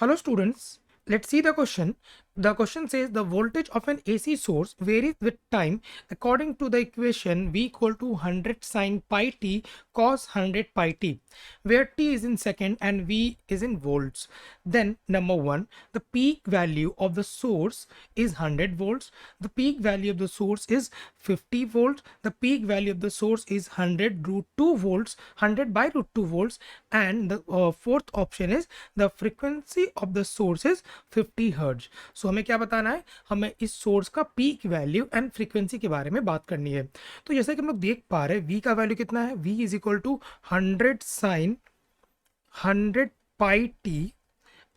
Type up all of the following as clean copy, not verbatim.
Hello students, let's see the question. The question says the voltage of an AC source varies with time according to the equation V equal to 100 sin pi t cos 100 pi t, where t is in second and V is in volts. Then number 1, the peak value of the source is 100 volts, the peak value of the source is 50 volts, the peak value of the source is 100 root 2 volts, 100 by root 2 volts, and the fourth option is the frequency of the source is 50 hertz. सो हमें क्या बताना है, हमें इस source का peak value and frequency के बारे में बात करनी है। तो जैसे कि हम लोग देख पा रहे हैं v का वैल्यू कितना है, v is equal to 100 sine 100 pi t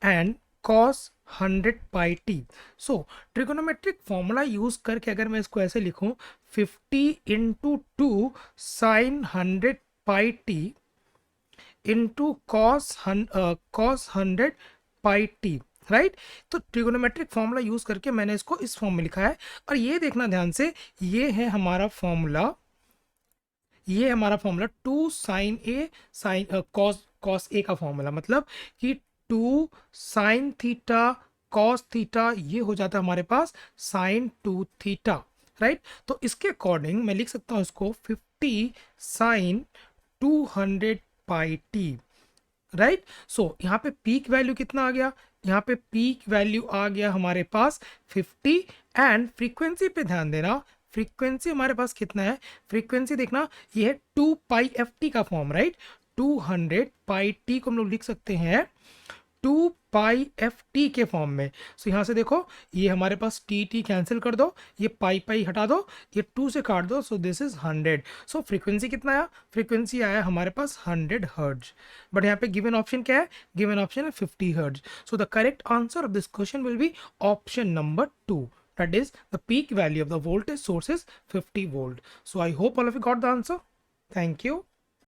and cos 100 pi t. So trigonometric formula use करके अगर मैं इसको ऐसे लिखूं 50 into 2 sine 100 pi t into cos 100 pi t, right. तो ट्रिगोनोमेट्रिक फॉर्मूला यूज करके मैंने इसको इस फॉर्म में लिखा है। और ये देखना ध्यान से, ये है हमारा फॉर्मूला, ये हमारा formula 2 sign A sine cos A का फॉर्मूला, मतलब कि 2 साइन थीटा कॉस थीटा, ये हो जाता है हमारे पास साइन 2 थीटा, राइट। तो इसके अकॉर्डिंग मैं लिख सकता हूँ इसको 50 साइन 200 पाई टी, राइट। सो यहाँ पे पीक वैल्यू कितना आ गया, यहाँ पे पीक वैल्यू आ गया हमारे पास 50 एंड फ्रीक्वेंसी पे ध्यान देना, फ्रीक्वेंसी हमारे पास कितना है, फ्रीक्वेंसी देखना ये है 2 पाई एफ टी का फॉर्म, राइट। 200 पाई टी को हम लोग लिख सकते हैं 2 पाई एफ टी के फॉर्म में। सो यहाँ से देखो ये हमारे पास टी टी कैंसिल कर दो, ये पाई पाई हटा दो, ये 2 से काट दो, so this is 100। So frequency कितना आया, फ्रीक्वेंसी आया हमारे पास 100 हर्ट्ज। बट यहाँ पे गिवन ऑप्शन क्या है, गिवन ऑप्शन है 50 hertz. So the correct answer of this question will be option number 2, that is the peak value of the voltage source is 50 volt. So I hope all of you got the answer. Thank you.